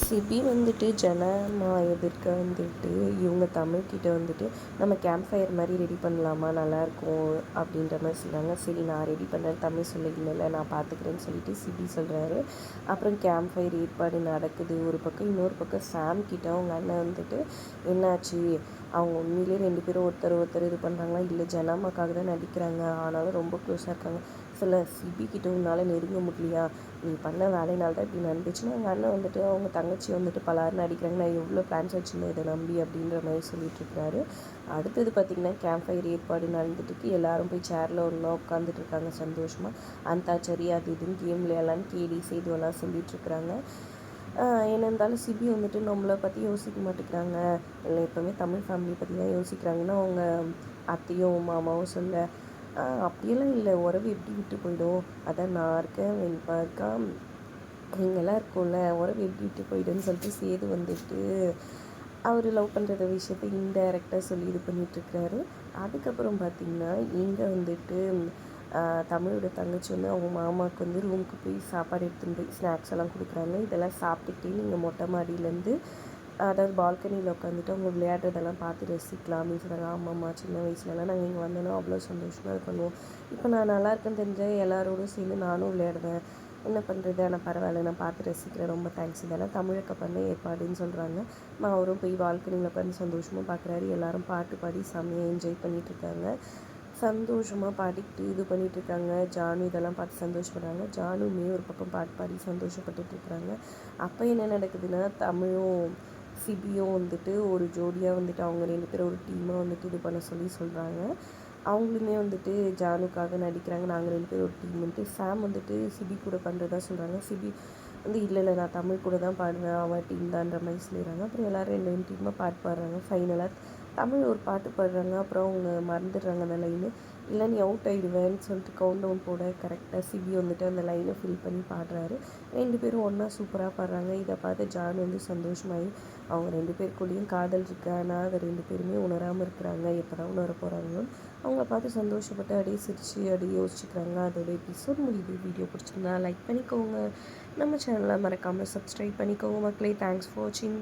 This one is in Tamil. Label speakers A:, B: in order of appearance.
A: சிபி வந்துட்டு ஜனமா எதிர்க்க வந்துட்டு இவங்க தமிழ்கிட்ட வந்துட்டு நம்ம கேம்ப் ஃபயர் மாதிரி ரெடி பண்ணலாமா நல்லாயிருக்கும் அப்படின்ற மாதிரி சொல்கிறாங்க. சரி நான் ரெடி பண்ணுறேன், தமிழ் சொல்ல இல்லை நான் பார்த்துக்கிறேன்னு சொல்லிட்டு சிபி சொல்கிறாரு. அப்புறம் கேம்ப் ஃபயர் ஏற்பாடு நடக்குது ஒரு பக்கம். இன்னொரு பக்கம் சாம் கிட்ட அவங்க அண்ணன் வந்துட்டு என்னாச்சு, அவங்க உண்மையிலே 2 பேரும் ஒருத்தர் இது பண்ணுறாங்களா இல்லை ஜனமாக்காக தான் நடிக்கிறாங்க, ஆனாலும் ரொம்ப க்ளோஸாக இருக்காங்க. சில சிபி கிட்ட உன்னால் நெருங்க முடியலையா, நீ பண்ண வேலையினால தான் இப்படி நடந்துச்சுன்னா அவங்க அண்ணன் வந்துட்டு அவங்க தங்கச்சி வந்துட்டு பலாருன்னு அடிக்கிறாங்க, நான் எவ்வளோ பிளான்ஸ் வச்சுருந்தேன் இதை நம்பி அப்படின்ற மாதிரி சொல்லிட்டுருக்காரு. அடுத்தது பார்த்திங்கன்னா கேம்ப் ஃபயர் ஏற்பாடு நடந்துட்டுருக்கு. எல்லோரும் போய் சேரில் ஒன்றா உட்காந்துட்டு இருக்காங்க சந்தோஷமாக. அந்தாச்சரி அது இதுன்னு கேம் விளையாடலான்னு கேடி செய்துவெல்லாம் சொல்லிகிட்ருக்குறாங்க. என்ன இருந்தாலும் சிபி வந்துட்டு நம்மளை பற்றி யோசிக்க மாட்டேங்கிறாங்க, இல்லை எப்போவுமே தமிழ் ஃபேமிலி பற்றி தான் யோசிக்கிறாங்கன்னா அவங்க அத்தையும் மாமாவும் சொல்ல, அப்படியெல்லாம் இல்லை, உறவு எப்படி விட்டு போயிடும், அதான் நான் இருக்கேன் வெண்பா இருக்கா நீங்கள்லாம் இருக்கோம்ல, உறவு எப்படி விட்டு போயிடுன்னு சொல்லிட்டு சேது வந்துட்டு அவர் லவ் பண்ணுற விஷயத்தை இன்டைரக்டாக சொல்லி இது பண்ணிகிட்ருக்காரு. அதுக்கப்புறம் பார்த்திங்கன்னா இங்கே வந்துட்டு தமிழோட தங்கச்சி வந்து அவங்க மாமாவுக்கு வந்து ரூமுக்கு போய் சாப்பாடு எடுத்துகிட்டு போய் ஸ்நாக்ஸ் எல்லாம் கொடுக்குறாங்க. இதெல்லாம் சாப்பிட்டுக்கிட்டே நீங்கள் மொட்டை மாடியிலேருந்து அதாவது பால்கனியில் உட்காந்துட்டு அவங்க விளையாடுறதெல்லாம் பார்த்து ரசிக்கலாம் அப்படின்னு சொல்கிறாங்க. ஆமாம்மா, சின்ன வயசுலலாம் நாங்கள் இங்கே வந்தோன்னா அவ்வளோ சந்தோஷமாக இது பண்ணுவோம். இப்போ நான் நல்லா இருக்கேன்னு தெரிஞ்சால் எல்லாரோடும் சேர்ந்து நானும் விளையாடுவேன், என்ன பண்ணுறது, ஆனால் பரவாயில்ல நான் பார்த்து ரசிக்கிறேன், ரொம்ப தேங்க்ஸ், இதெல்லாம் தமிழக்க பண்ண ஏற்பாடுன்னு சொல்கிறாங்க. அவரும் போய் பால்கனியில் உட்காந்து சந்தோஷமாக பார்க்குறாரு. எல்லோரும் பாட்டு பாடி செம்மையாக என்ஜாய் பண்ணிகிட்ருக்காங்க. சந்தோஷமாக பாடிக்கிட்டு இது பண்ணிகிட்ருக்காங்க. ஜானு இதெல்லாம் பார்த்து சந்தோஷப்படுறாங்க. ஜானுமே ஒரு பக்கம் பாட்டு பாடி சந்தோஷப்பட்டுட்ருக்குறாங்க. அப்போ என்ன நடக்குதுன்னா தமிழும் சிபியும் வந்துட்டு ஒரு ஜோடியாக வந்துட்டு அவங்க 2 பேரும் ஒரு டீமாக வந்துட்டு இது பண்ண சொல்கிறாங்க. அவங்களுமே வந்துட்டு ஜானுக்காக நடிக்கிறாங்க. நாங்கள் 2 பேரும் ஒரு டீம் வந்துட்டு சாம் வந்துட்டு சிபி கூட பண்ணுறதா சொல்கிறாங்க. சிபி வந்து இல்லை நான் தமிழ் கூட தான் பாடுவேன், அவன் டீம் தான்ற மாதிரி சொல்லிடுறாங்க. அப்புறம் எல்லோரும் 2 டீமாக பாட்டு பாடுறாங்க. ஃபைனலாக தமிழ் ஒரு பாட்டு பாடுறாங்க. அப்புறம் அவங்க மறந்துடுறாங்க அந்த லைனு, இல்லை நீ அவுட் ஆகிடுவேன்னு சொல்லிட்டு கவுண்ட் டவுன் போட கரெக்டாக சிபி வந்துட்டு அந்த லைனை ஃபில் பண்ணி பாடுறாரு. 2 பேரும் ஒன்றா சூப்பராக பாடுறாங்க. இதை பார்த்து ஜான் வந்து சந்தோஷமாகி அவங்க 2 பேருக்குள்ளேயும் காதல் இருக்கு, ஆனால் அதை 2 பேருமே உணராமல் இருக்கிறாங்க, எப்போ தான் உணர போகிறாங்களோ அவங்கள பார்த்து சந்தோஷப்பட்டு அப்படியே சிரித்து அப்படியே யோசிச்சுக்கிறாங்க. அதோட எபிசோட் முடியுது. வீடியோ பிடிச்சிருந்தா லைக் பண்ணிக்கோங்க, நம்ம சேனலை மறக்காமல் சப்ஸ்கிரைப் பண்ணிக்கோங்க மக்களே. தேங்க்ஸ் ஃபார் வாட்சிங்.